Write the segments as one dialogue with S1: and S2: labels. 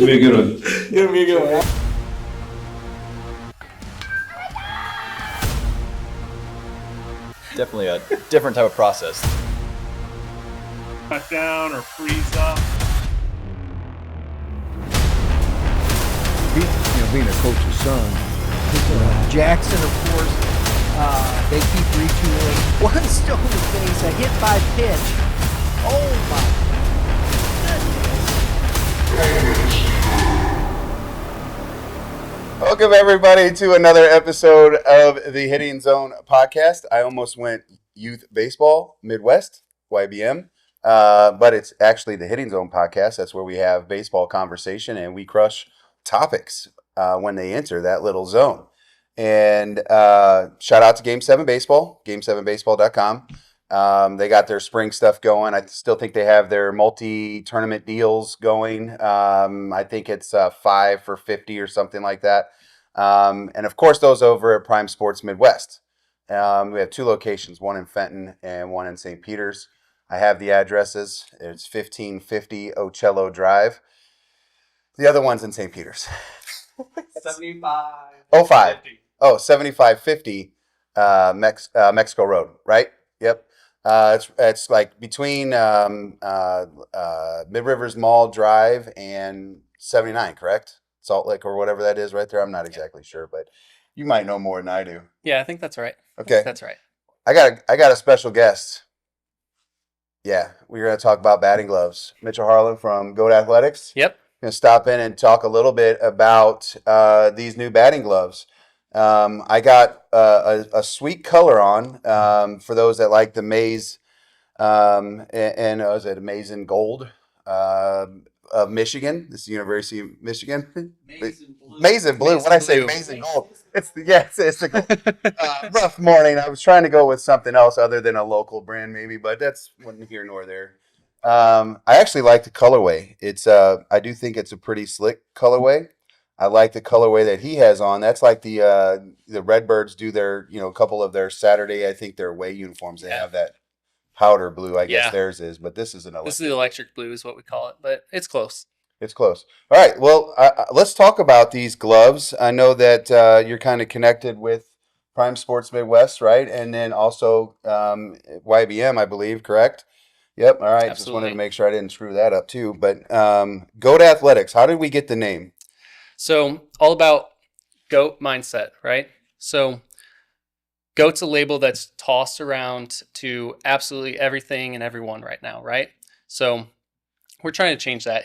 S1: It's gonna be a good one.
S2: It's gonna be a good one.
S3: Definitely a different type of process.
S4: Cut down or freeze up.
S5: Being a coach's son.
S6: Jackson, of course, they keep retooling. One stone to face, a hit by pitch. Oh my goodness.
S7: Welcome everybody to another episode of the Hitting Zone podcast. I almost went Youth Baseball Midwest, YBM, but it's actually the Hitting Zone podcast. That's where we have baseball conversation and we crush topics when they enter that little zone. And shout out to Game 7 Baseball, game7baseball.com. They got their spring stuff going. I still think they have their multi-tournament deals going. I think it's 5 for 50 or something like that. And of course, those over at Prime Sports Midwest. We have 2 locations, one in Fenton and one in St. Peters. I have the addresses. It's 1550 Ocello Drive. The other one's in St. Peters. 7550 Mexico Road, right? Yep. It's like between Mid Rivers Mall Drive and 79, correct? Salt Lake or whatever that is right there. I'm not exactly sure, but you might know more than I do.
S2: Yeah, I think that's right.
S7: Okay.
S2: That's right.
S7: I got a special guest. Yeah, we're going to talk about batting gloves. Mitchell Harlan from GOAThletics.
S2: Yep.
S7: Going to stop in and talk a little bit about these new batting gloves. I got a sweet color on for those that like the maize and was it maize and gold of Michigan? This is the University of Michigan. Maize and blue. When I say maize and gold, it's a rough morning. I was trying to go with something else other than a local brand, maybe, but that's neither here nor there. I actually like the colorway. It's I do think it's a pretty slick colorway. I like the colorway that he has on. That's like the Redbirds do their, a couple of their Saturday, I think their away uniforms. They have that powder blue, I guess theirs is, but this is an electric.
S2: This is the electric blue is what we call it, but it's close.
S7: It's close. All right, well, let's talk about these gloves. I know that you're kind of connected with Prime Sports Midwest, right? And then also YBM, I believe, correct? Yep, all right. Absolutely. Just wanted to make sure I didn't screw that up too. But GOAThletics, how did we get the name?
S2: So all about GOAT mindset, right? So GOAT's a label that's tossed around to absolutely everything and everyone right now, right? So we're trying to change that.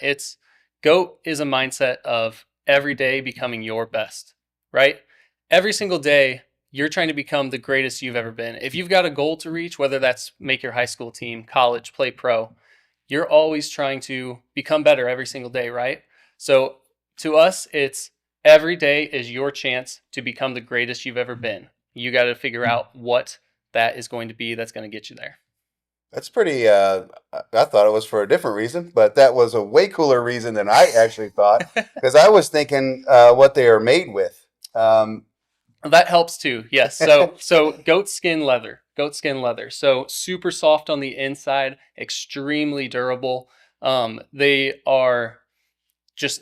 S2: GOAT is a mindset of every day becoming your best, right? Every single day, you're trying to become the greatest you've ever been. If you've got a goal to reach, whether that's make your high school team, college, play pro, you're always trying to become better every single day, right? So to us, it's every day is your chance to become the greatest you've ever been. You got to figure out what that is going to be that's going to get you there.
S7: That's pretty, I thought it was for a different reason, but that was a way cooler reason than I actually thought, because I was thinking what they are made with.
S2: That helps too, yes. So goat skin leather. So super soft on the inside, extremely durable. They are just...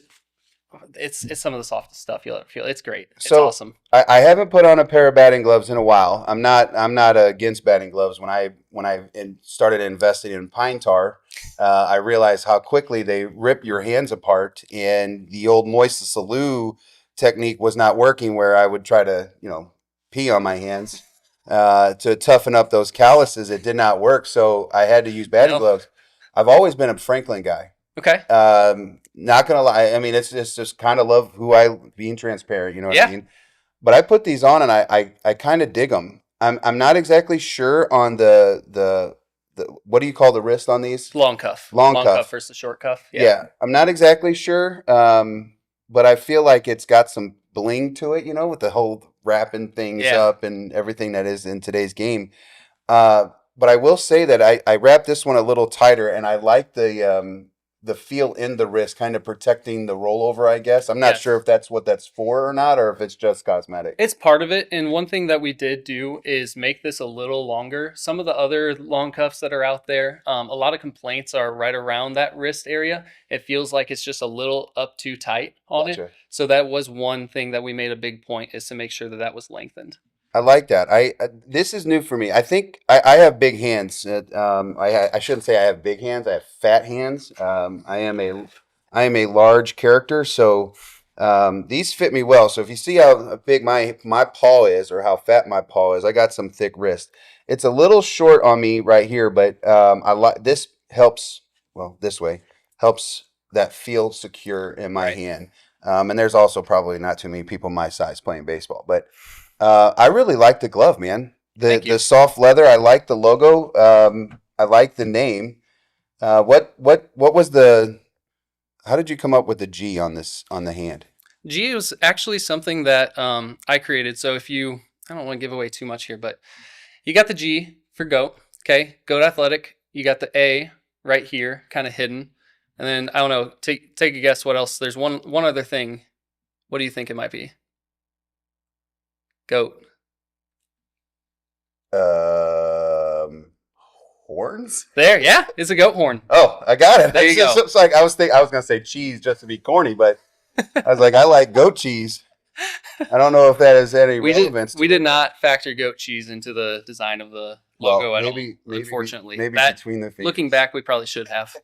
S2: It's some of the softest stuff you'll ever feel. It's great. It's awesome.
S7: I haven't put on a pair of batting gloves in a while. I'm not against batting gloves. When I started investing in pine tar, I realized how quickly they rip your hands apart, and the old moist salute technique was not working, where I would try to pee on my hands to toughen up those calluses. It did not work, so I had to use batting gloves. I've always been a Franklin guy.
S2: Okay.
S7: Not gonna lie. I mean, it's just kind of love who being transparent. You know what
S2: I
S7: mean? But I put these on and I kind of dig them. I'm not exactly sure on the what do you call the wrist on these?
S2: Long cuff.
S7: Long cuff
S2: versus short cuff.
S7: Yeah. I'm not exactly sure. But I feel like it's got some bling to it. With the whole wrapping things up and everything that is in today's game. But I will say that I wrapped this one a little tighter, and I like the the feel in the wrist, kind of protecting the rollover, I guess. I'm not
S2: Yes.
S7: sure if that's what that's for or not, or if it's just cosmetic.
S2: It's part of it. And one thing that we did do is make this a little longer. Some of the other long cuffs that are out there, a lot of complaints are right around that wrist area. It feels like it's just a little up too tight on it.
S7: Gotcha.
S2: So that was one thing that we made a big point, is to make sure that that was lengthened.
S7: I like that. This is new for me. I think I have big hands. I shouldn't say I have big hands. I have fat hands. I am a large character, so these fit me well. So if you see how big my paw is, or how fat my paw is, I got some thick wrist. It's a little short on me right here, but I like this. Helps, well, this way helps that feel secure in my
S2: Right.
S7: hand. And there's also probably not too many people my size playing baseball, but I really like the glove, man.
S2: Thank you.
S7: The soft leather. I like the logo. I like the name. What was the? How did you come up with the G on the hand?
S2: G was actually something that I created. So if you, I don't want to give away too much here, but you got the G for GOAT. Okay, GOAT Athletic. You got the A right here, kind of hidden, and then I don't know. Take a guess. What else? There's one other thing. What do you think it might be? GOAT.
S7: Horns.
S2: There, yeah, it's a goat horn.
S7: Oh, I got it.
S2: There you go.
S7: It's like I was gonna say cheese just to be corny, but I was like, I like goat cheese. I don't know if that has any relevance.
S2: We did not factor goat cheese into the design of the logo at all. Unfortunately,
S7: maybe
S2: that,
S7: between the feet.
S2: looking back, we probably should have.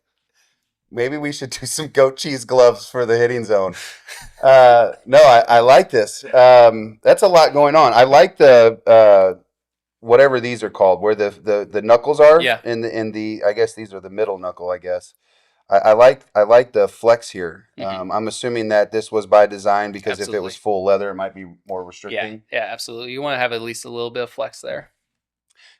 S7: Maybe we should do some goat cheese gloves for the hitting zone. No, I like this. That's a lot going on. I like the whatever these are called, where the knuckles are.
S2: Yeah.
S7: In the I guess these are the middle knuckle. I guess. I like the flex here.
S2: Mhm.
S7: I'm assuming that this was by design, because if it
S2: Absolutely.
S7: was full leather, it might be more restricting.
S2: Yeah, absolutely. You want to have at least a little bit of flex there.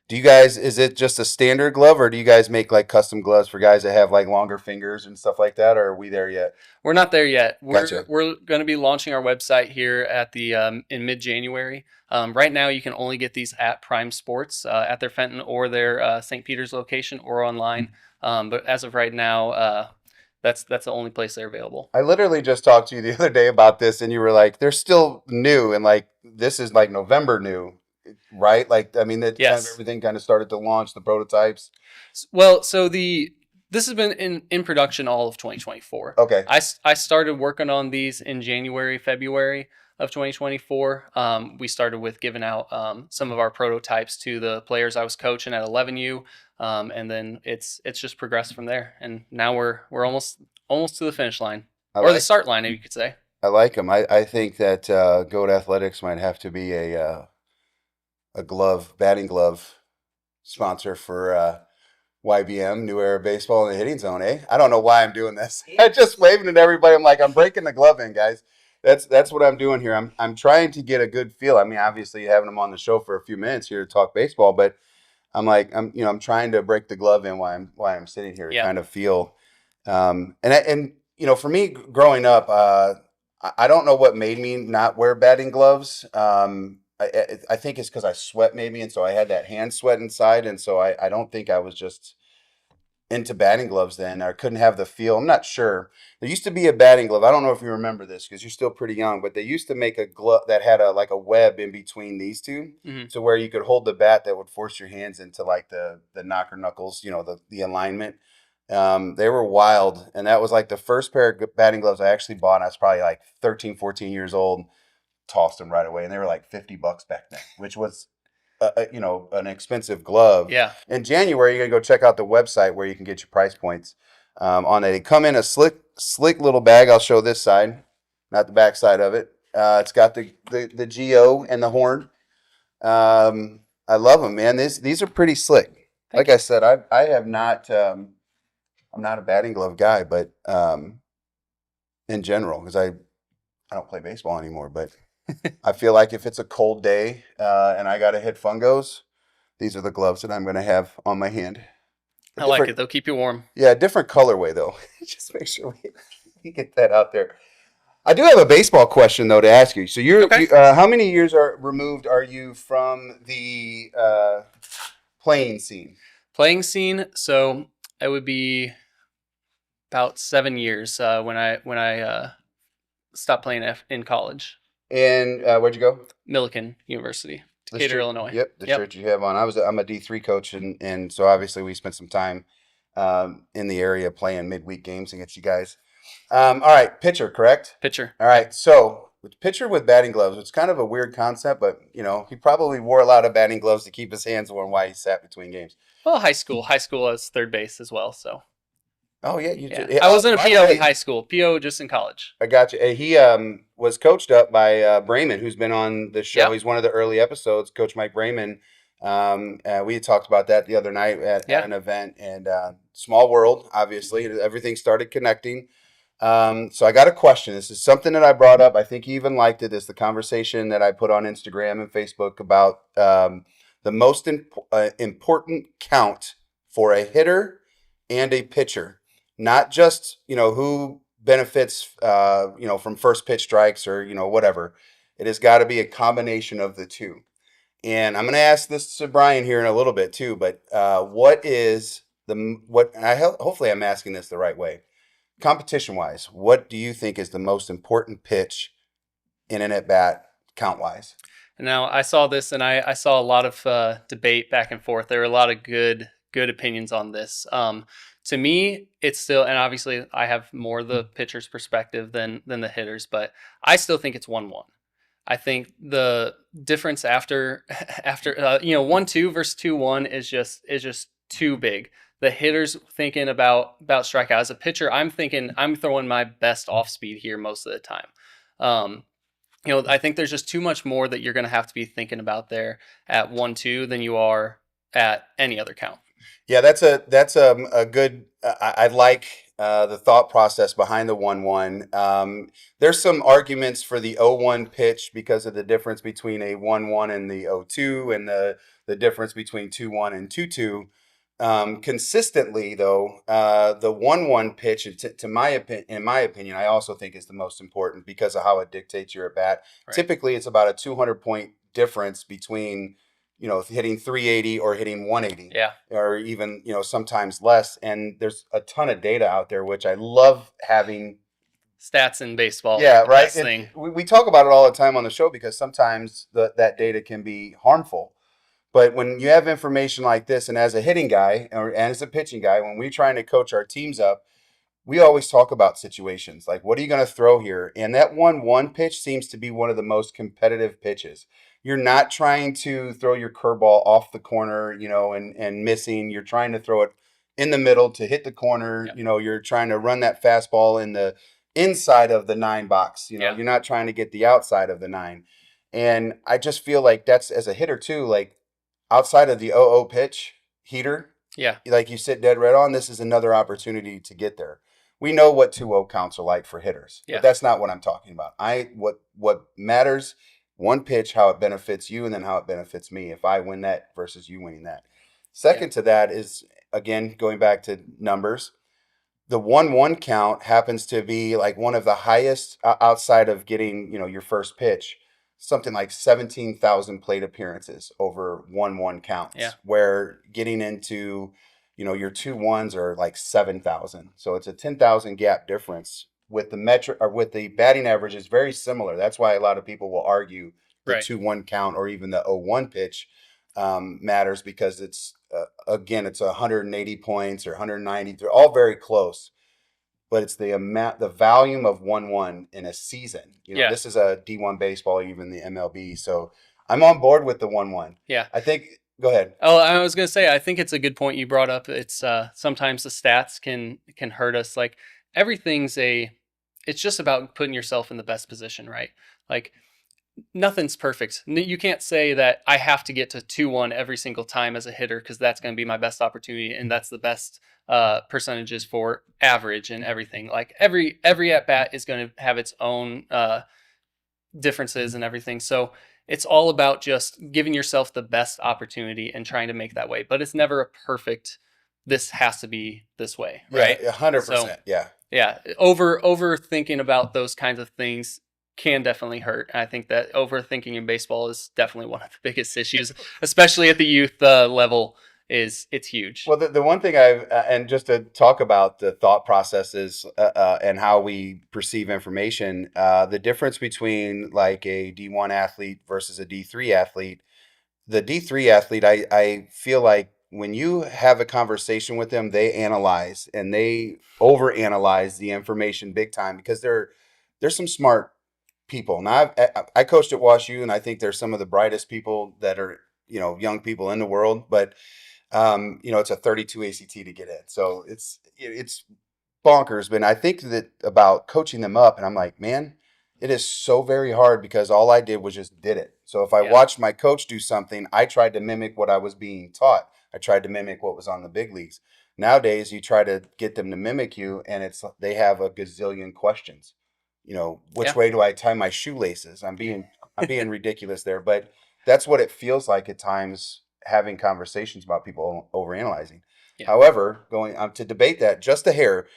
S7: Do you guys, is it just a standard glove, or do you guys make like custom gloves for guys that have like longer fingers and stuff like that, or are we there yet?
S2: We're not there yet.
S7: Gotcha.
S2: We're going to be launching our website here at the in mid-January. Right now, you can only get these at Prime Sports at their Fenton or their St. Peter's location, or online. But as of right now, that's the only place they're available.
S7: I literally just talked to you the other day about this, and you were like, they're still new, and like this is like November new, right? Like, I mean, that
S2: Yes.
S7: kind of everything kind of started to launch the prototypes.
S2: Well, so this has been in production all of 2024.
S7: Okay.
S2: I started working on these in January, February of 2024. We started with giving out some of our prototypes to the players I was coaching at 11U, and then it's just progressed from there. And now we're almost to the finish line, or the start line, if you could say.
S7: I like them. I think that GOAThletics might have to be a batting glove sponsor for YBM, New Era Baseball in the Hitting Zone, eh? I don't know why I'm doing this. I'm just waving at everybody. I'm like, I'm breaking the glove in, guys. That's what I'm doing here. I'm trying to get a good feel. I mean, obviously having them on the show for a few minutes here to talk baseball, but I'm trying to break the glove in while I'm sitting here to kind of feel. And for me growing up, I don't know what made me not wear batting gloves. I think it's because I sweat maybe, and so I had that hand sweat inside, and so I don't think I was just into batting gloves then. I couldn't have the feel. I'm not sure. There used to be a batting glove. I don't know if you remember this because you're still pretty young, but they used to make a glove that had a web in between these two, to where you could hold the bat that would force your hands into like the knocker knuckles, the alignment. They were wild, and that was like the first pair of batting gloves I actually bought. And I was probably like 13, 14 years old. Tossed them right away, and they were like $50 back then, which was an expensive glove.
S2: Yeah.
S7: In January, you're gonna go check out the website where you can get your price points on it. They come in a slick little bag. I'll show this side, not the back side of it. It's got the GO and the horn. I love them, man. These are pretty slick. Like I said, I have not. I'm not a batting glove guy, but in general, because I don't play baseball anymore, but I feel like if it's a cold day and I got to hit fungos, these are the gloves that I'm going to have on my hand.
S2: I like it. They'll keep you warm.
S7: Yeah, different colorway, though. Just make sure we get that out there. I do have a baseball question, though, to ask you. So how many years removed are you from the playing scene?
S2: Playing scene, so it would be About 7 years when I stopped playing in college.
S7: And where'd you go?
S2: Millikan University,
S7: The
S2: Decatur,
S7: shirt,
S2: Illinois.
S7: Yep, the shirt you have on. I'm a D3 coach, and so obviously we spent some time in the area playing midweek games against you guys. All right, pitcher, correct?
S2: Pitcher.
S7: All right, so with pitcher with batting gloves, it's kind of a weird concept, but he probably wore a lot of batting gloves to keep his hands warm while he sat between games.
S2: Well, high school as third base as well. So.
S7: Oh yeah, you did.
S2: I wasn't a PO in high school. PO just in college.
S7: I got you. He was coached up by Brayman, who's been on the show.
S2: Yep.
S7: He's one of the early episodes. Coach Mike Brayman. We had talked about that the other night at an event, and small world. Obviously, everything started connecting. So I got a question. This is something that I brought up. I think he even liked it. It's the conversation that I put on Instagram and Facebook about the most important count for a hitter and a pitcher. Not just, who benefits, from first pitch strikes or, whatever. It has got to be a combination of the two. And I'm going to ask this to Brian here in a little bit too, but hopefully I'm asking this the right way. Competition wise, what do you think is the most important pitch in an at bat count wise?
S2: Now I saw this and I saw a lot of debate back and forth. There were a lot of good opinions on this. To me, it's still, and obviously I have more the pitcher's perspective than the hitter's, but I still think it's 1-1. I think the difference after 1-2 versus 2-1 is just too big. The hitter's thinking about strikeout. As a pitcher, I'm thinking I'm throwing my best off speed here most of the time. I think there's just too much more that you're going to have to be thinking about there at 1-2 than you are at any other count.
S7: Yeah, that's a good. I like the thought process behind the 1-1. There's some arguments for the 0-1 pitch because of the difference between a 1-1 and the 0-2, and the difference between 2-1 and 2-2. Consistently, though, the 1-1 pitch, in my opinion, I also think is the most important because of how it dictates your at bat. Right. Typically, it's about a 200-point difference between hitting 380 or hitting 180, or even, sometimes less. And there's a ton of data out there, which I love having.
S2: Stats in baseball.
S7: Yeah, right. We talk about it all the time on the show because sometimes that data can be harmful. But when you have information like this, and as a hitting guy and as a pitching guy, when we're trying to coach our teams up, we always talk about situations like, what are you going to throw here? And that 1-1 pitch seems to be one of the most competitive pitches. You're not trying to throw your curveball off the corner, and missing. You're trying to throw it in the middle to hit the corner. Yep. You're trying to run that fastball in the inside of the 9 box. You're not trying to get the outside of the 9. And I just feel like that's, as a hitter too, like outside of the 0-0 pitch heater.
S2: Yeah.
S7: Like you sit dead right on, this is another opportunity to get there. We know what 2-0 counts are like for hitters, but that's not what I'm talking about. What matters, one pitch, how it benefits you, and then how it benefits me if I win that versus you winning that. Second to that is, again, going back to numbers, the 1-1 count happens to be like one of the highest outside of getting, your first pitch, something like 17,000 plate appearances over 1-1 counts, where getting into, your 2-1s are like 7,000. So it's a 10,000 gap difference. With the metric or with the batting average is very similar. That's why a lot of people will argue the 2-1 count or even the 0-1 pitch matters, because it's it's 180 points or 190. They're all very close, but it's the volume of 1-1 in a season. This is a D1 baseball, even the MLB. So I'm on board with the 1-1.
S2: Yeah,
S7: I think. Go ahead.
S2: Oh, I was going to say, I think it's a good point you brought up. It's sometimes the stats can hurt us. Like it's just about putting yourself in the best position, right? Like nothing's perfect. You can't say that I have to get to 2-1 every single time as a hitter because that's going to be my best opportunity and that's the best percentages for average and everything. Like every at bat is going to have its own differences and everything. So it's all about just giving yourself the best opportunity and trying to make that way. But it's never a perfect, this has to be this way, right?
S7: 100%.
S2: So,
S7: yeah.
S2: Yeah. Overthinking about those kinds of things can definitely hurt. I think that overthinking in baseball is definitely one of the biggest issues, especially at the youth level. it's huge.
S7: Well, the one thing and just to talk about the thought processes and how we perceive information, the difference between like a D1 athlete versus a D3 athlete, the D3 athlete, I feel like when you have a conversation with them, they analyze and they overanalyze the information big time because there's some smart people. Now, I coached at WashU, and I think they're some of the brightest people that are, young people in the world. But, it's a 32 ACT to get in. So it's bonkers. But I think that about coaching them up, and I'm like, man, it is so very hard because all I did was just did it. So if I watched my coach do something, I tried to mimic what I was being taught. I tried to mimic what was on the big leagues. Nowadays, you try to get them to mimic you, and they have a gazillion questions. Which way do I tie my shoelaces? I'm being ridiculous there, but that's what it feels like at times having conversations about people overanalyzing. Yeah. However, going on to debate that just a hair,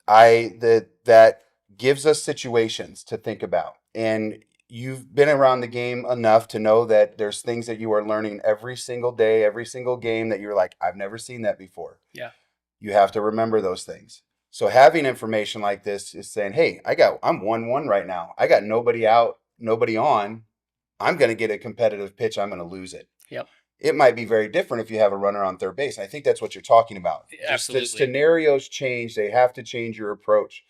S7: that gives us situations to think about. And you've been around the game enough to know that there's things that you are learning every single day, every single game that you're like, I've never seen that before.
S2: Yeah.
S7: You have to remember those things. So having information like this is saying, hey, I'm 1-1 right now. I got nobody out, nobody on. I'm going to get a competitive pitch. I'm going to lose it.
S2: Yep.
S7: It might be very different if you have a runner on third base. I think that's what you're talking about.
S2: Absolutely.
S7: Just the scenarios change. They have to change your approach.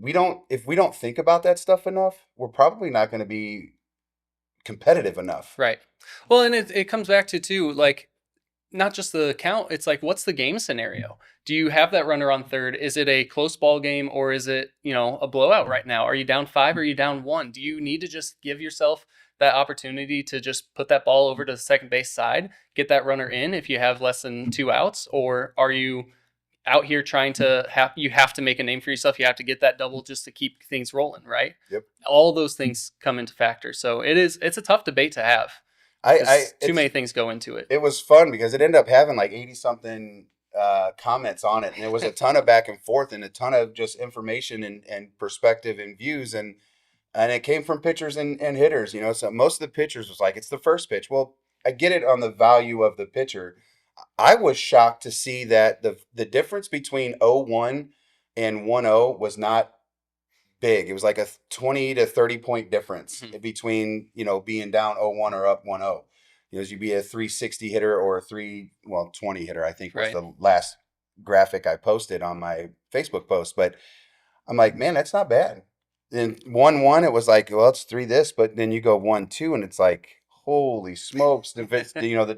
S7: If we don't think about that stuff enough, we're probably not going to be competitive enough.
S2: Right. Well, and it comes back to too, like, not just the count, it's like, what's the game scenario? Do you have that runner on third? Is it a close ball game, or is it, a blowout right now? Are you down 5 or are you down 1? Do you need to just give yourself that opportunity to just put that ball over to the second base side, get that runner in if you have less than 2 outs? Or are you out here trying to you have to make a name for yourself? You have to get that double just to keep things rolling, right?
S7: Yep.
S2: All those things come into factor. So it's a tough debate to have. Too many things go into it.
S7: It was fun because it ended up having like 80 something comments on it, and there was a ton of back and forth and a ton of just information and perspective and views, and it came from pitchers and hitters. So most of the pitchers was like, it's the first pitch. Well, I get it on the value of the pitcher. I was shocked to see that the difference between 0-1 and 1-0 was not big. It was like a 20 to 30 point difference between, being down 0-1 or up 1-0. You'd be a 360 hitter or a 20 hitter, I think was the last graphic I posted on my Facebook post. But I'm like, man, that's not bad. Then 1-1, it was like, well, it's 3 this, but then you go 1-2 and it's like, holy smokes. The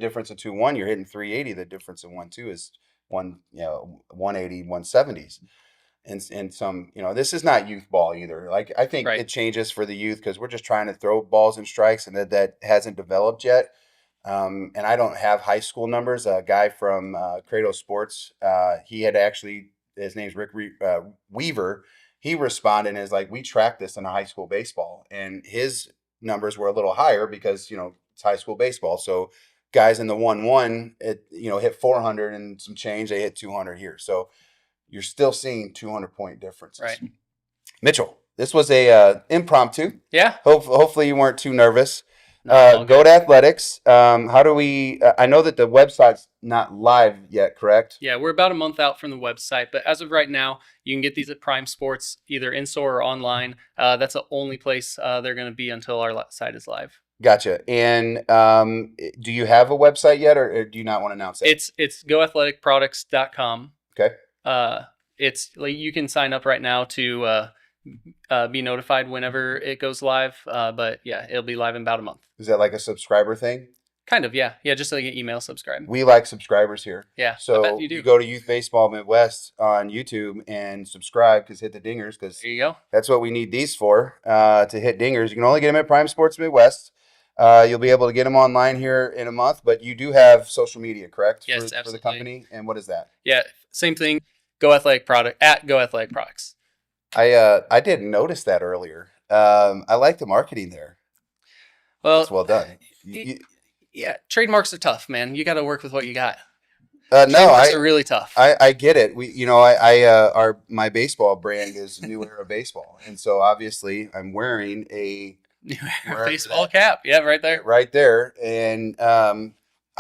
S7: difference of 2-1, you're hitting 380. The difference of 1-2 is 180, 170s. And some, this is not youth ball either. Like, I think it changes for the youth because we're just trying to throw balls and strikes, and that hasn't developed yet. And I don't have high school numbers. A guy from Credo Sports, he had actually, his name's Rick Weaver. He responded and is like, we tracked this in a high school baseball, and his numbers were a little higher because, it's high school baseball. So guys in the 1-1, hit 400 and some change. They hit 200 here. So you're still seeing 200-point differences.
S2: Right.
S7: Mitchell, this was a impromptu.
S2: Yeah.
S7: Hopefully you weren't too nervous. GOAThletics. How do we? I know that the website's not live yet, correct?
S2: Yeah, we're about a month out from the website, but as of right now, you can get these at Prime Sports, either in store or online. That's the only place they're going to be until our site is live.
S7: Gotcha. And do you have a website yet, or do you not want to announce it?
S2: It's GOAthleticproducts.com.
S7: Okay.
S2: It's like you can sign up right now to be notified whenever it goes live. But yeah, it'll be live in about a month.
S7: Is that like a subscriber thing?
S2: Kind of, yeah. Yeah, just like an email subscribe.
S7: We like subscribers here.
S2: Yeah,
S7: so
S2: I bet you do.
S7: You go to Youth Baseball Midwest on YouTube and subscribe, hit the dingers, because
S2: there you go.
S7: That's what we need these for, to hit dingers. You can only get them at Prime Sports Midwest. You'll be able to get them online here in a month, but you do have social media, correct?
S2: Yes,
S7: for
S2: absolutely.
S7: the company. And what is that?
S2: Yeah, same thing. GOAthletic Products.
S7: I didn't notice that earlier. I like the marketing there.
S2: Well,
S7: it's well done.
S2: Yeah, trademarks are tough, man. You got to work with what you got.
S7: Trademarks
S2: are really tough.
S7: I get it. My baseball brand is New Era Baseball, and so obviously I'm wearing a
S2: New Era baseball cap. Yeah, right there.
S7: Right there, and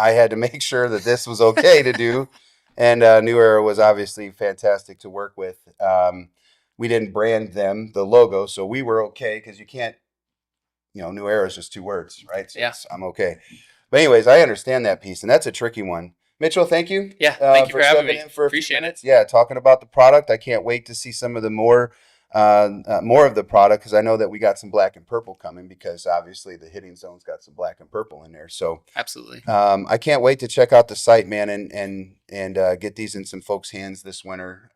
S7: I had to make sure that this was okay to do. And New Era was obviously fantastic to work with. We didn't brand them, the logo, so we were okay because you can't, New Era is just 2 words, right? So
S2: Yeah.
S7: I'm okay. But anyways, I understand that piece, and that's a tricky one. Mitchell, thank you.
S2: Yeah, thank you for having
S7: stepping
S2: me.
S7: in for a few
S2: Appreciate it.
S7: minutes. Yeah, talking about the product. I can't wait to see some of the more of the product, because I know that we got some black and purple coming, because obviously the hitting zone's got some black and purple in there. So
S2: Absolutely.
S7: I can't wait to check out the site, man, and get these in some folks' hands this winter.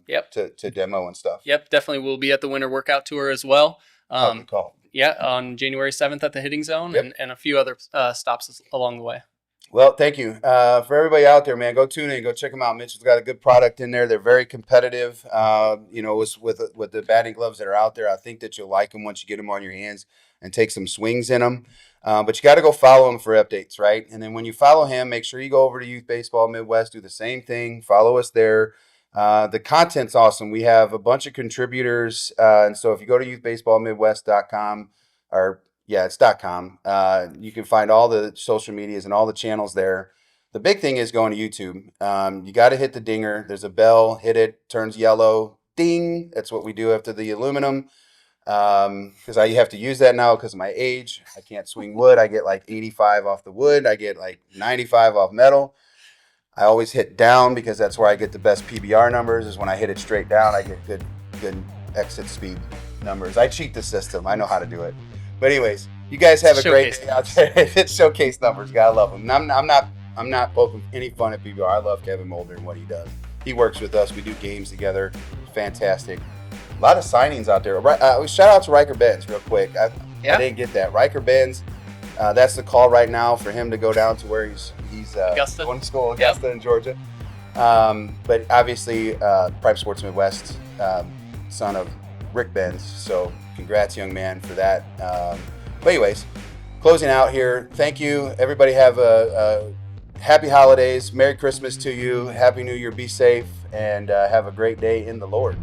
S2: Yep.
S7: To demo and stuff.
S2: Yep, definitely. We'll be at the winter workout tour as well.
S7: Good call.
S2: Yeah, on January 7th at the hitting zone.
S7: Yep.
S2: And a few other stops along the way.
S7: Well, thank you. For everybody out there, man, go tune in, go check them out. Mitchell's got a good product in there. They're very competitive. With the batting gloves that are out there, I think that you'll like them once you get them on your hands and take some swings in them. But you got to go follow him for updates, right? And then when you follow him, make sure you go over to Youth Baseball Midwest, do the same thing. Follow us there. The content's awesome. We have a bunch of contributors. And so if you go to youthbaseballmidwest.com, it's .com. You can find all the social medias and all the channels there. The big thing is going to YouTube. You got to hit the dinger. There's a bell. Hit it. Turns yellow. Ding. That's what we do after the aluminum. Because I have to use that now because of my age. I can't swing wood. I get like 85 off the wood. I get like 95 off metal. I always hit down because that's where I get the best PBR numbers. Is when I hit it straight down, I get good exit speed numbers. I cheat the system. I know how to do it. But anyways, you guys have a great day out there. It's showcase numbers. Gotta love them. And I'm not poking any fun at PBR. I love Kevin Mulder and what he does. He works with us. We do games together. Fantastic. A lot of signings out there. Shout out to Riker Benz real quick. I didn't get that. Riker Benz. That's the call right now for him to go down to where he's going to school, Augusta in Georgia. But obviously, Prime Sports Midwest, son of Rick Benz. So congrats, young man, for that. But anyways, closing out here. Thank you. Everybody have a happy holidays. Merry Christmas to you. Happy New Year. Be safe and have a great day in the Lord.